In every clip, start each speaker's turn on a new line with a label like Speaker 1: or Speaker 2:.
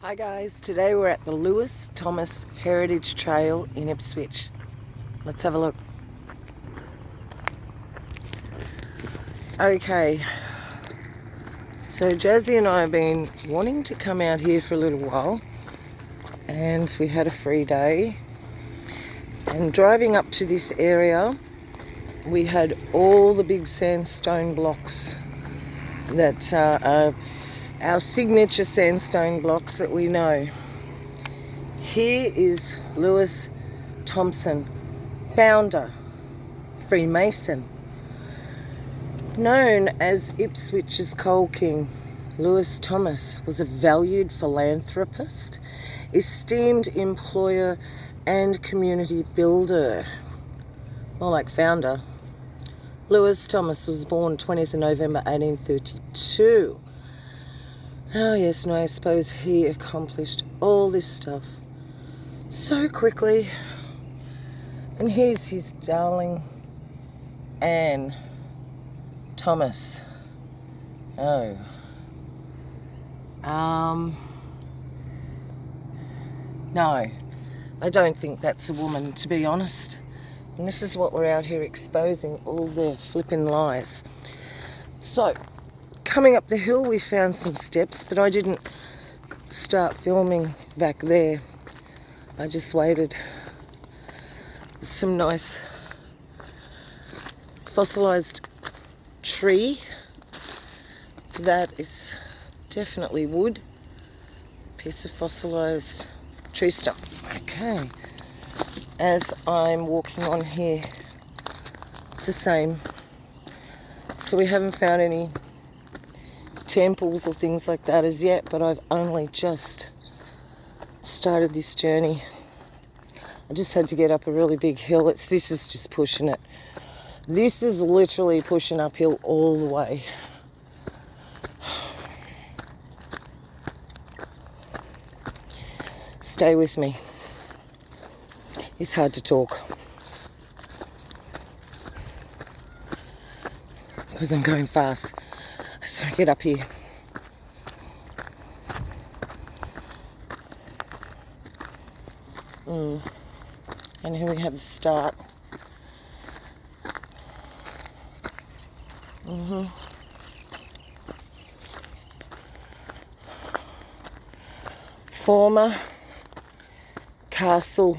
Speaker 1: Hi guys, today we're at the Lewis Thomas Heritage Trail in Ipswich. Let's have a look. Okay, so Jazzy and I have been wanting to come out here for a little while, and we had a free day, and driving up to this area we had all the big sandstone blocks that are our signature sandstone blocks that we know. Here is Lewis Thompson, founder, Freemason, known as Ipswich's Coal King. Lewis Thomas was a valued philanthropist, esteemed employer and community builder. More like founder. Lewis Thomas was born 20th of November 1832. Oh yes, no, I suppose he accomplished all this stuff so quickly. And here's his darling Anne Thomas. Oh. No, I don't think that's a woman, to be honest. And this is what we're out here exposing, all their flipping lies. So, coming up the hill we found some steps, but I didn't start filming back there. I just waited. Some nice fossilized tree. That is definitely wood. Piece of fossilized tree stump. Okay. As I'm walking on here, it's the same. So we haven't found any temples or things like that as yet, but I've only just started this journey. I just had to get up a really big hill. This is just pushing it. This is literally pushing uphill all the way. Stay with me. It's hard to talk because I'm going fast. So get up here. And here we have the start. Former castle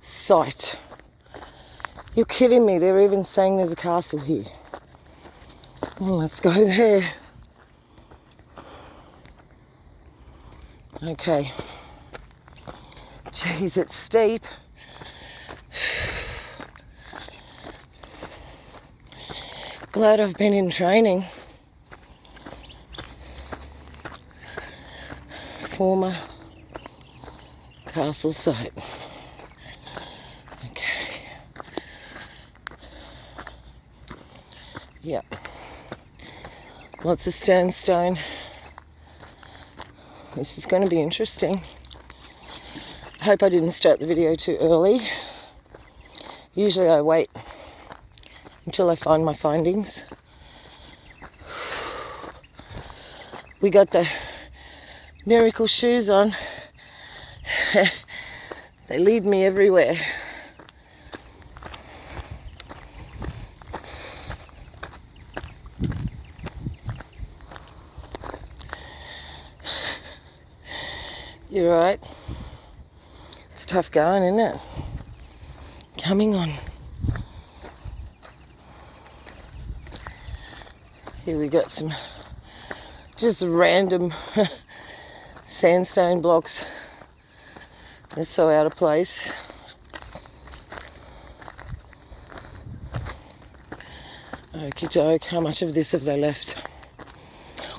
Speaker 1: site. You're kidding me, they're even saying there's a castle here. Well, let's go there. Okay. Jeez, it's steep. Glad I've been in training. Former castle site. Okay. Yep. Lots of sandstone. This is going to be interesting. I hope I didn't start the video too early. Usually I wait until I find my findings. We got the miracle shoes on. They lead me everywhere. You're right. It's tough going, isn't it? Coming on. Here we got some just random sandstone blocks. They're so out of place. Okie doke, how much of this have they left?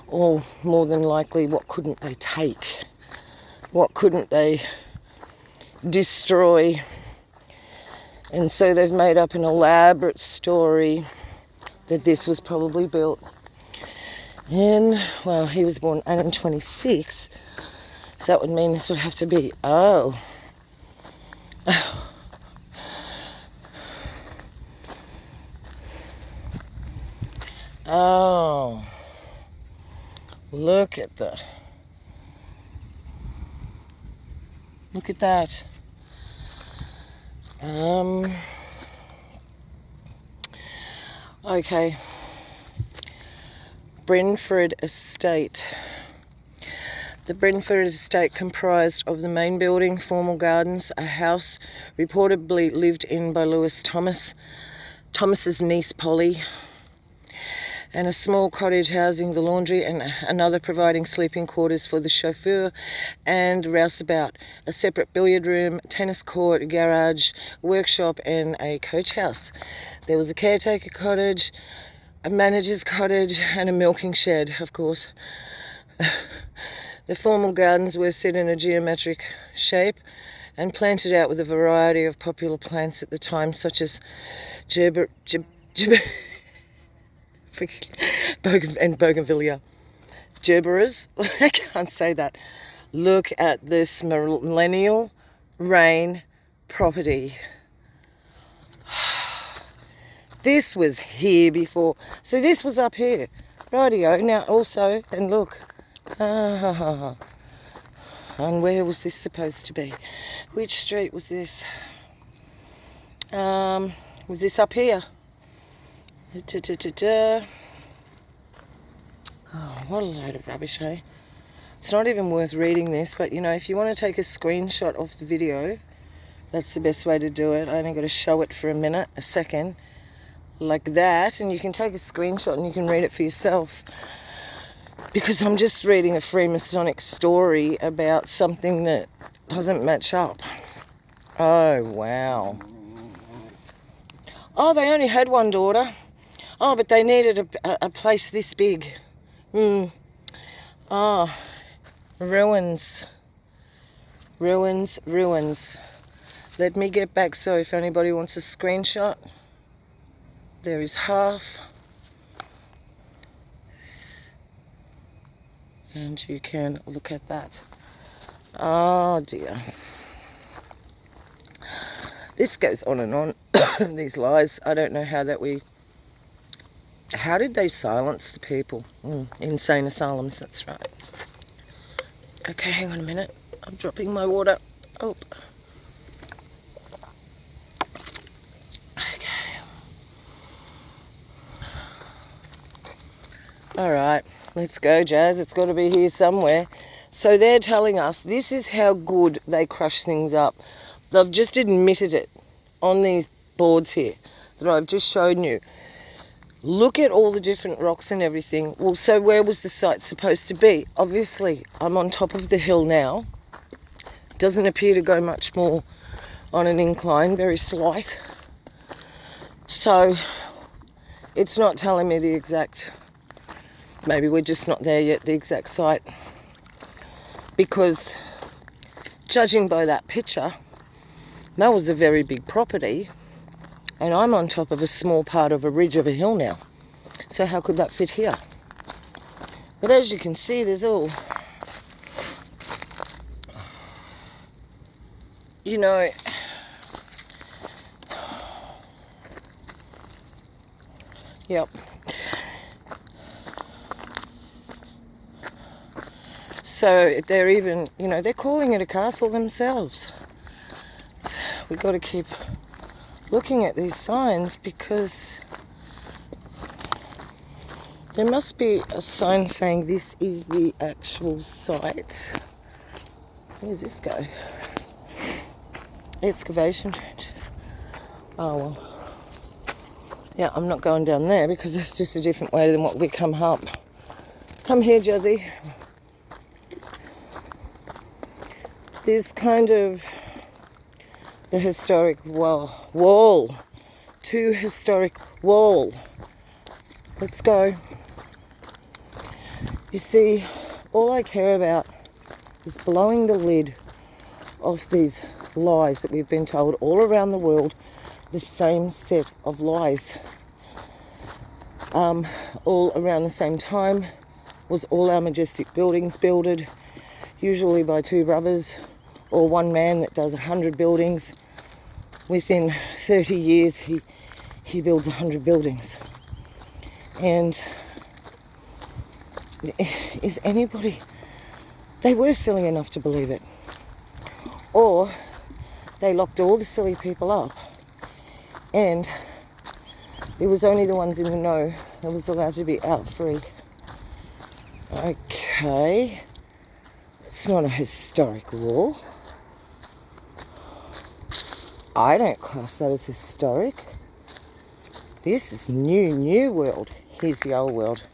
Speaker 1: Or more than likely, what couldn't they take? What couldn't they destroy? And so they've made up an elaborate story that this was probably built in, well, he was born 1826, so that would mean this would have to be, oh. Oh, look at the Look at that. Okay. Brentford Estate. The Brentford Estate comprised of the main building, formal gardens, a house reportedly lived in by Thomas's niece Polly, and a small cottage housing the laundry, and another providing sleeping quarters for the chauffeur and rouseabout, a separate billiard room, tennis court, garage, workshop and a coach house. There was a caretaker cottage, a manager's cottage and a milking shed, of course. The formal gardens were set in a geometric shape and planted out with a variety of popular plants at the time, such as bougainvillea. Gerberas. I can't say that. Look at this millennial reign property. This was here before. So this was up here. Rightio. Now also, and look. And where was this supposed to be? Which street was this? Was this up here? Oh, what a load of rubbish, eh? It's not even worth reading this, but you know, if you want to take a screenshot of the video, that's the best way to do it. I only got to show it for a second, like that, and you can take a screenshot and you can read it for yourself. Because I'm just reading a Freemasonic story about something that doesn't match up. Oh, wow. Oh, they only had one daughter. Oh, but they needed a place this big. Oh, ruins. Ruins, ruins. Let me get back, so if anybody wants a screenshot, there is half. And you can look at that. Oh dear. This goes on and on. These lies. I don't know how did they silence the people? Insane asylums, that's right. Okay, hang on a minute. I'm dropping my water. Oh. Okay. Alright. Let's go, Jazz. It's got to be here somewhere. So they're telling us this is how good they crush things up. They've just admitted it on these boards here that I've just shown you. Look at all the different rocks and everything. Well, so where was the site supposed to be? Obviously, I'm on top of the hill now. Doesn't appear to go much more on an incline, very slight. So it's not telling me the exact... Maybe we're just not there yet, the exact site. Because judging by that picture, that was a very big property, and I'm on top of a small part of a ridge of a hill now. So how could that fit here? But as you can see, there's all, you know, yep. So they're even, you know, they're calling it a castle themselves. We've got to keep looking at these signs because there must be a sign saying this is the actual site. Where does this go? Excavation trenches. Oh well. Yeah, I'm not going down there because that's just a different way than what we come up. Come here, Jazzy. There's kind of the historic wall. To historic wall. Let's go. You see, all I care about is blowing the lid off these lies that we've been told all around the world, the same set of lies. All around the same time was all our majestic buildings builded, usually by two brothers or one man that does 100 buildings. Within 30 years he builds 100 buildings. And is anybody... They were silly enough to believe it. Or they locked all the silly people up, and it was only the ones in the know that was allowed to be out free. Okay, it's not a historic wall. I don't class that as historic. This is new world. Here's the old world.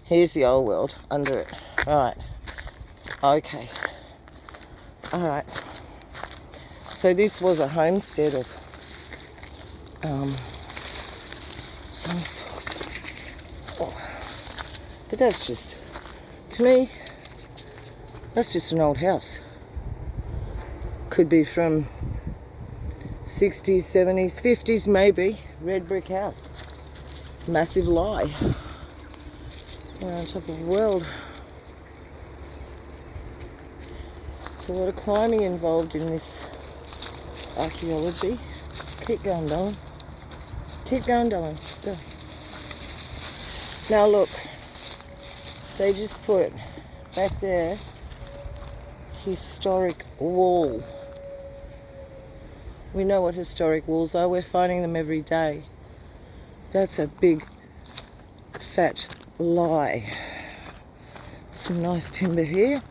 Speaker 1: Here's the old world under it. Right. Okay. Alright. So this was a homestead of some sort. Oh. But that's just, to me, that's just an old house. Could be from 60s, 70s, 50s maybe. Red brick house. Massive lie. We're on top of the world. There's a lot of climbing involved in this archaeology. Keep going, darling. Keep going, darling. Go. Now look, they just put back there historic wall. We know what historic walls are. We're finding them every day. That's a big, fat lie. Some nice timber here.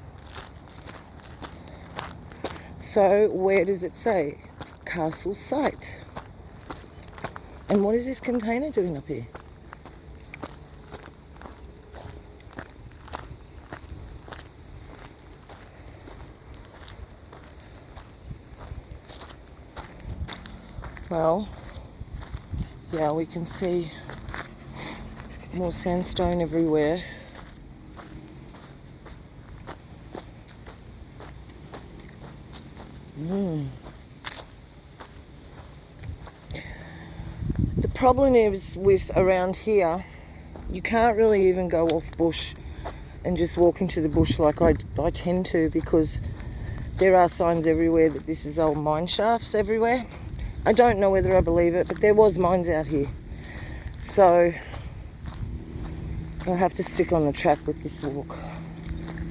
Speaker 1: So where does it say? Castle site. And what is this container doing up here? Well, yeah, we can see more sandstone everywhere. The problem is with around here, you can't really even go off bush and just walk into the bush like I tend to, because there are signs everywhere that this is old mine shafts everywhere. I don't know whether I believe it, but there was mines out here. So I'll have to stick on the track with this walk.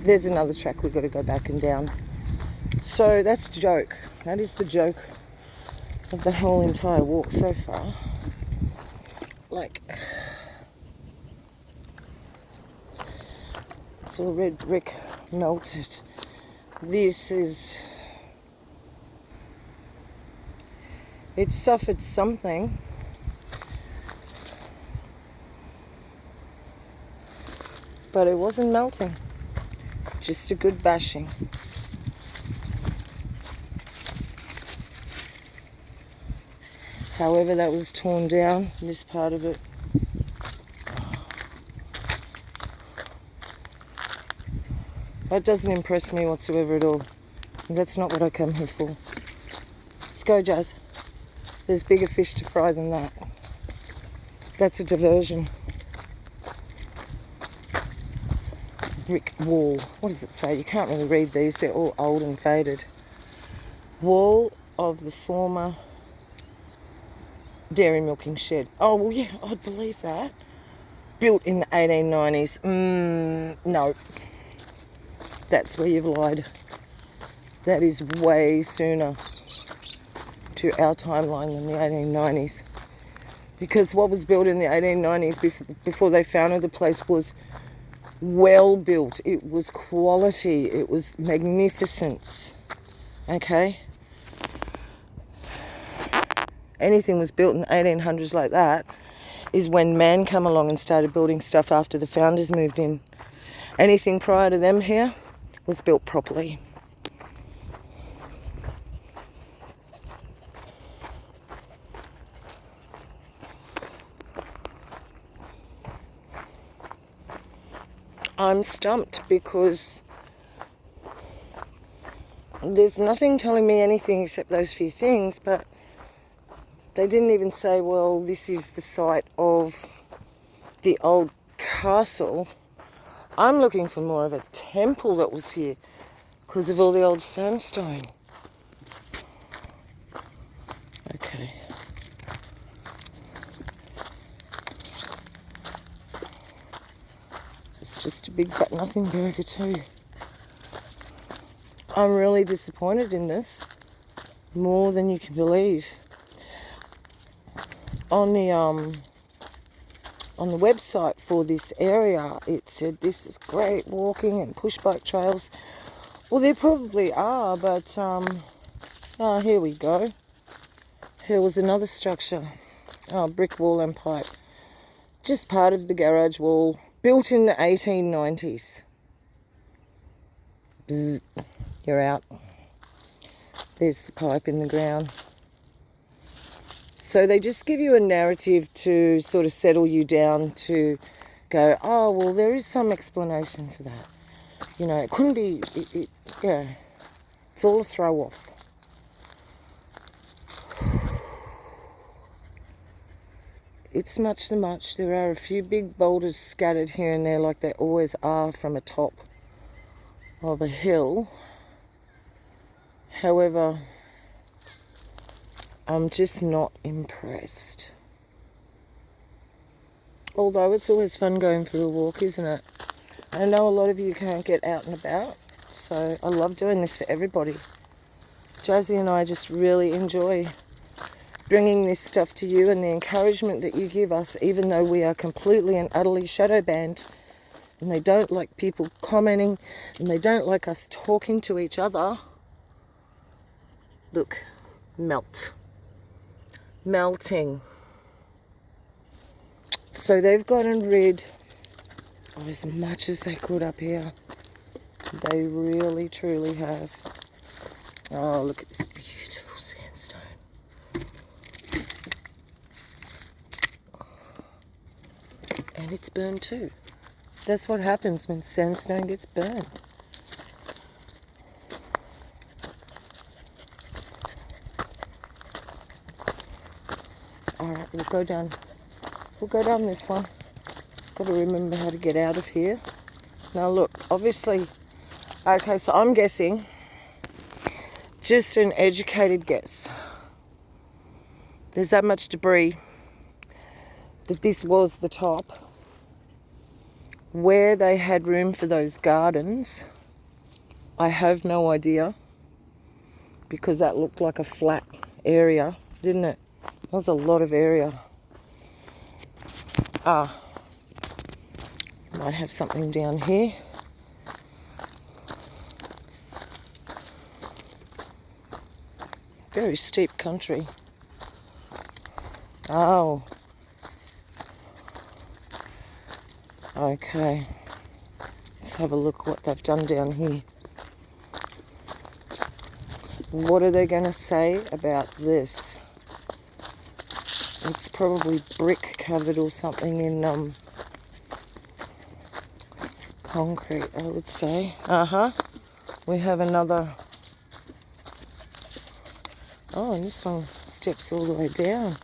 Speaker 1: There's another track we've got to go back and down. So that's the joke. That is the joke of the whole entire walk so far. Like, it's all red brick melted. This is... It suffered something. But it wasn't melting. Just a good bashing. However, that was torn down, this part of it. That doesn't impress me whatsoever at all. That's not what I come here for. Let's go, Jazz. There's bigger fish to fry than that. That's a diversion. Brick wall. What does it say? You can't really read these. They're all old and faded. Wall of the former dairy milking shed. Oh, well, yeah, I'd believe that. Built in the 1890s. No. That's where you've lied. That is way sooner to our timeline than the 1890s. Because what was built in the 1890s before they founded the place was well built. It was quality. It was magnificence. Okay? Anything was built in the 1800s like that is when man come along and started building stuff after the founders moved in. Anything prior to them here was built properly. I'm stumped because there's nothing telling me anything except those few things, but they didn't even say, well, this is the site of the old castle. I'm looking for more of a temple that was here because of all the old sandstone. Okay. It's just a big fat nothing burger too. I'm really disappointed in this, more than you can believe. On the website for this area, it said this is great walking and push bike trails. Well, there probably are, but oh, here we go. Here was another structure. Oh, brick wall and pipe. Just part of the garage wall, built in the 1890s. Bzz, you're out. There's the pipe in the ground. So they just give you a narrative to sort of settle you down to go, oh, well, there is some explanation for that. You know, it couldn't be, yeah, it's all a throw off. It's much too much. There are a few big boulders scattered here and there like they always are from a top of a hill. However, I'm just not impressed. Although it's always fun going for a walk, isn't it? I know a lot of you can't get out and about, so I love doing this for everybody. Jazzy and I just really enjoy bringing this stuff to you and the encouragement that you give us, even though we are completely and utterly shadow banned and they don't like people commenting and they don't like us talking to each other. Look, melting. So they've gotten rid of as much as they could up here. They really, truly have. Oh, look at this beautiful sandstone. And it's burned too. That's what happens when sandstone gets burned. Alright, we'll go down this one. Just got to remember how to get out of here. Now look, obviously, okay, so I'm guessing, just an educated guess, there's that much debris that this was the top. Where they had room for those gardens, I have no idea, because that looked like a flat area, didn't it? That was a lot of area. Might have something down here. Very steep country. Oh. Okay. Let's have a look what they've done down here. What are they going to say about this? It's probably brick covered or something in concrete, I would say. We have another. Oh, and this one steps all the way down.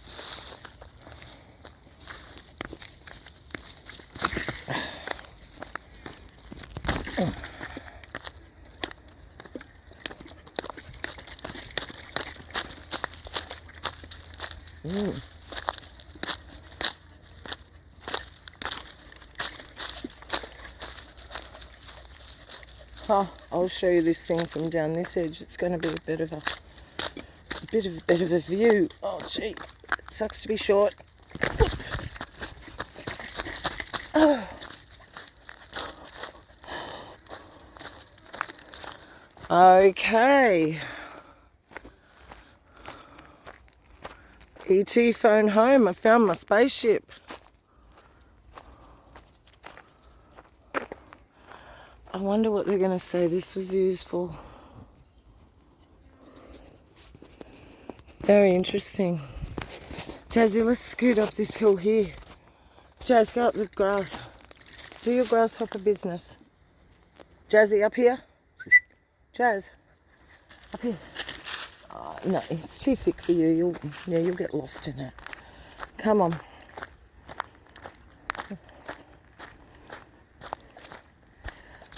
Speaker 1: I'll show you this thing from down this edge. It's going to be a bit of a view. Oh gee, it sucks to be short. Okay. ET phone home. I found my spaceship. I wonder what they're going to say this was used for. Very interesting. Jazzy, let's scoot up this hill here. Jazz, go up the grass. Do your grasshopper business. Jazzy, up here. Jazz, up here. Oh, no, it's too thick for you. You'll get lost in it. Come on.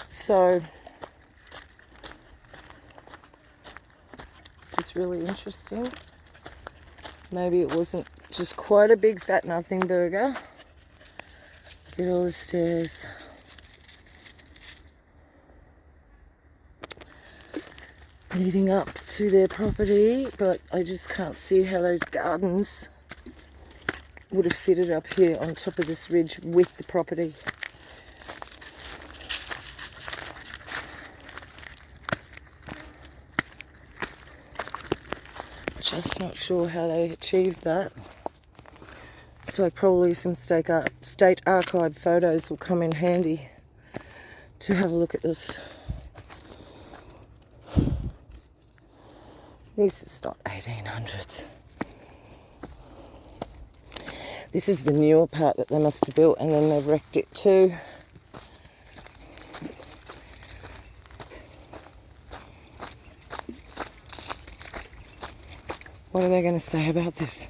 Speaker 1: So, this is really interesting. Maybe it wasn't just quite a big fat nothing burger. Get all the stairs. leading up to their property, but I just can't see how those gardens would have fitted up here on top of this ridge with the property. Just not sure how they achieved that. So probably some state archive photos will come in handy to have a look at this. This is not 1800s. This is the newer part that they must have built, and then they've wrecked it too. What are they going to say about this?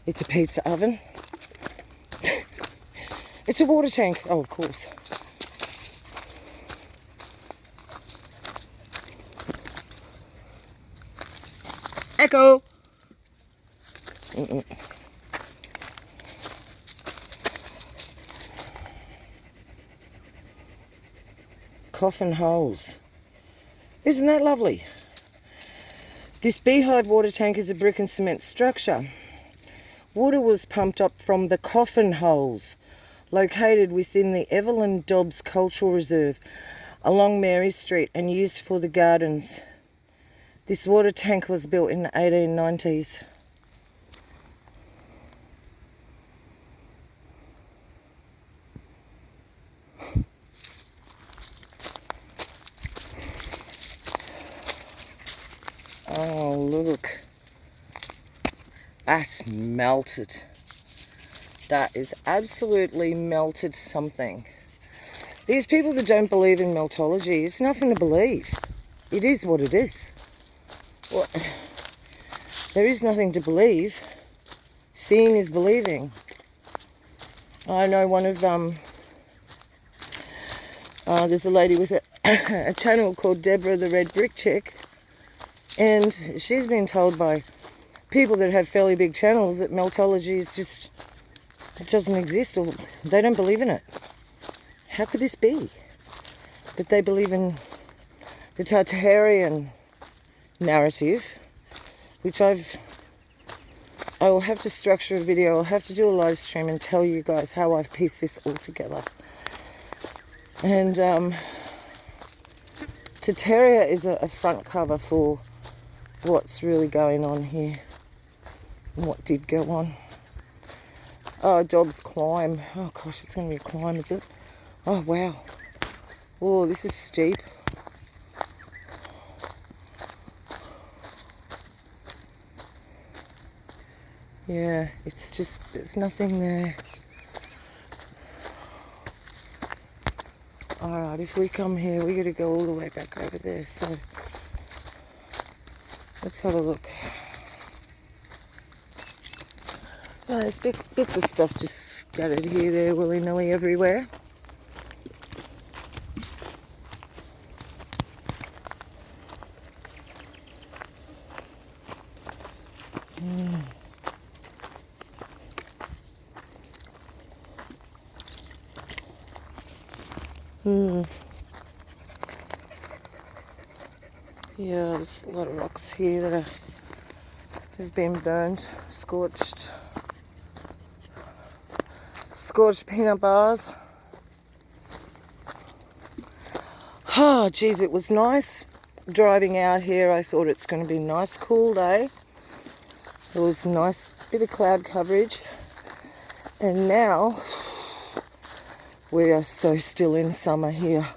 Speaker 1: It's a pizza oven. It's a water tank. Oh, of course. Echo. Coffin holes. Isn't that lovely? This beehive water tank is a brick and cement structure. Water was pumped up from the coffin holes located within the Evelyn Dobbs Cultural Reserve along Mary Street and used for the gardens. This water tank was built in the 1890s. Oh, look. That's melted. That is absolutely melted something. These people that don't believe in meltology, it's nothing to believe. It is what it is. What? There is nothing to believe. Seeing is believing. I know one of there's a lady with a channel called Deborah the Red Brick Chick, and she's been told by people that have fairly big channels that meltology is just, it doesn't exist, or they don't believe in it. How could this be? But they believe in the Tartarian narrative, which I will have to structure a video. I'll have to do a live stream and tell you guys how I've pieced this all together. And Tartaria is a front cover for what's really going on here and what did go on. Oh, Dobbs climb. Oh gosh, it's going to be a climb, is it? Oh wow. Oh, this is steep. Yeah, it's just, there's nothing there. Alright, if we come here, we got to go all the way back over there, so let's have a look. Oh, there's bits of stuff just scattered here, there, willy-nilly everywhere. Yeah, there's a lot of rocks here that have been burned, scorched peanut bars. Oh, geez, it was nice driving out here. I thought it's going to be a nice, cool day. There was a nice bit of cloud coverage. And now we are so still in summer here.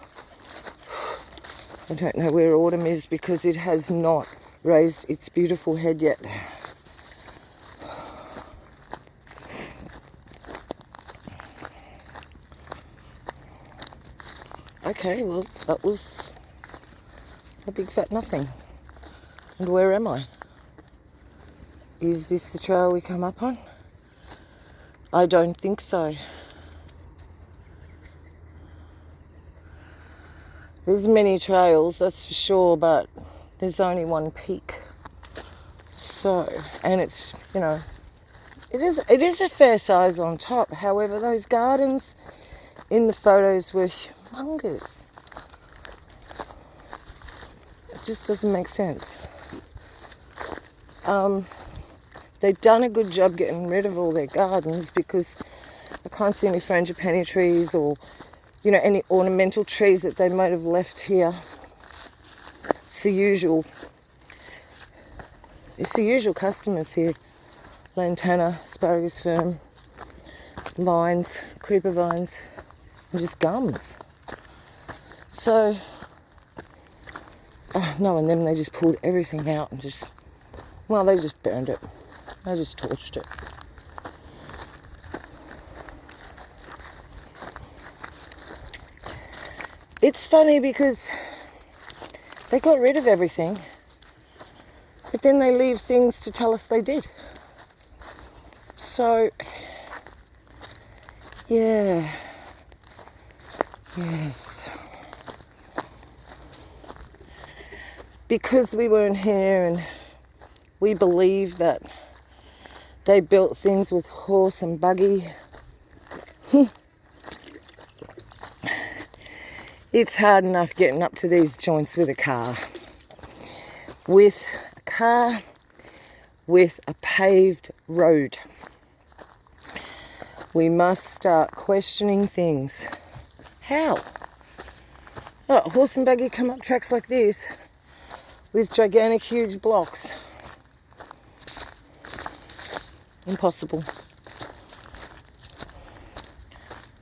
Speaker 1: I don't know where autumn is because it has not raised its beautiful head yet. Okay, well, that was a big fat nothing. And where am I? Is this the trail we come up on? I don't think so. There's many trails, that's for sure, but there's only one peak. So, and it's, you know, it is a fair size on top. However, those gardens in the photos were humongous. It just doesn't make sense. They've done a good job getting rid of all their gardens because I can't see any frangipani trees or, you know, any ornamental trees that they might have left here. It's the usual customers here. Lantana, asparagus fern, vines, creeper vines, and just gums. So, knowing them, they just pulled everything out and they just burned it. They just torched it. It's funny because they got rid of everything, but then they leave things to tell us they did. So, yeah. Yes. Because we weren't here and we believe that they built things with horse and buggy. It's hard enough getting up to these joints with a car. With a paved road. We must start questioning things. How? Oh, horse and buggy come up tracks like this with gigantic, huge blocks. Impossible.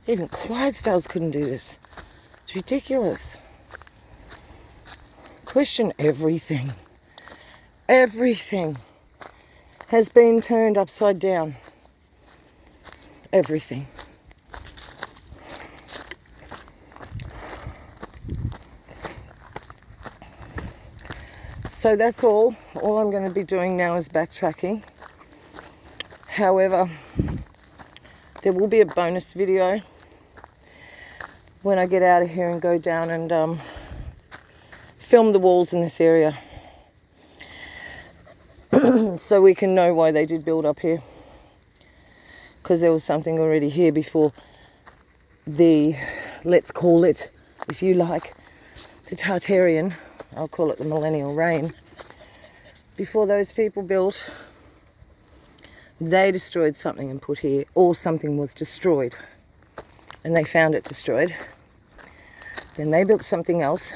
Speaker 1: Even Clydesdales couldn't do this. It's ridiculous. Question everything. Everything has been turned upside down. Everything. So that's all. All I'm going to be doing now is backtracking. However, there will be a bonus video when I get out of here and go down and film the walls in this area. So we can know why they did build up here. Because there was something already here before the, let's call it, if you like, the Tartarian, I'll call it the millennial reign. Before those people built, they destroyed something and put here, or something was destroyed. And they found it destroyed. Then they built something else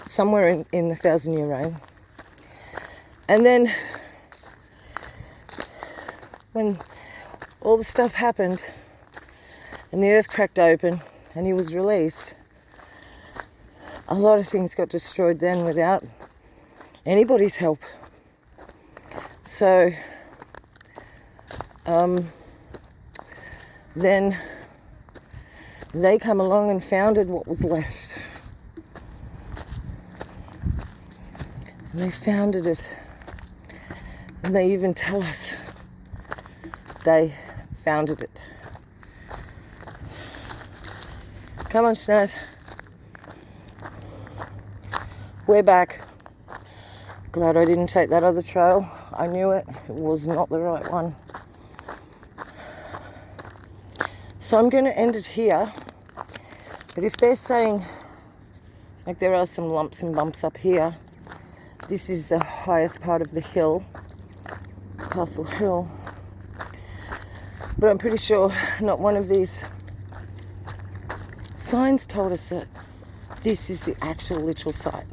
Speaker 1: somewhere in the 1,000-year reign. And then when all the stuff happened and the earth cracked open and he was released, a lot of things got destroyed then without anybody's help. So then they come along and founded what was left. And they founded it. And they even tell us they founded it. Come on, Snaz. We're back. Glad I didn't take that other trail. I knew it. It was not the right one. So I'm going to end it here. But if they're saying, like there are some lumps and bumps up here, this is the highest part of the hill, Castle Hill. But I'm pretty sure not one of these signs told us that this is the actual literal site.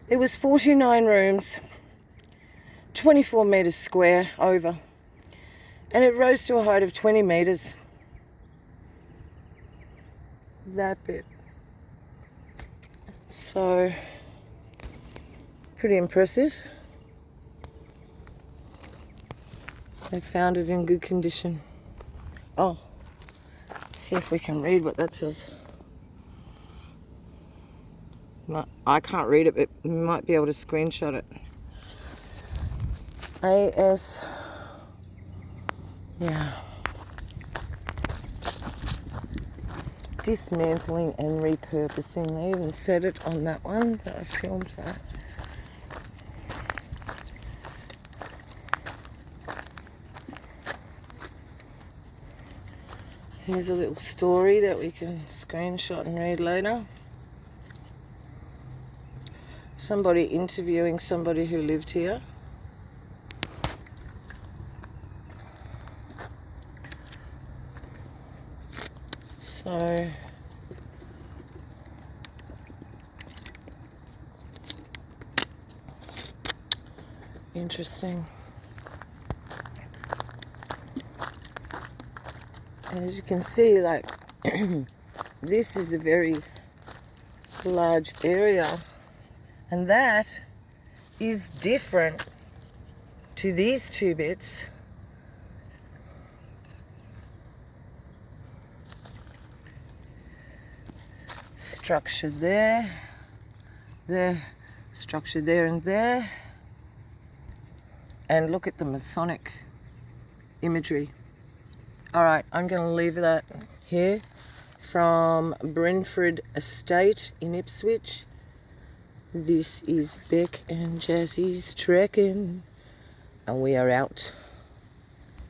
Speaker 1: It was 49 rooms, 24 metres square over, and it rose to a height of 20 metres. That bit. So, pretty impressive. They found it in good condition. Oh, let's see if we can read what that says. I can't read it, but you might be able to screenshot it. AS. Yeah. dismantling and repurposing. They even said it on that one, but I filmed that. Here's a little story that we can screenshot and read later. Somebody interviewing somebody who lived here. So interesting. And as you can see, like this is a very large area, and that is different to these two bits. Structure there, structure there and there, and look at the Masonic imagery. All right, I'm going to leave that here from Brentford Estate in Ipswich. This is Beck and Jazzy's Trekking, and we are out.